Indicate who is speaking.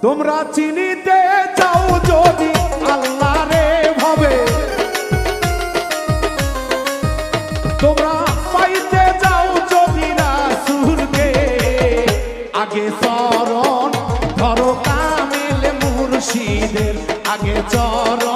Speaker 1: তোমরা চিনিতে যাও যদি আল্লাহ রে ভাবে, তোমরা পাইতে যাও যদি রাসূলকে, আগে চরণ ধরো কামিল মুর্শিদের, আগে চরণ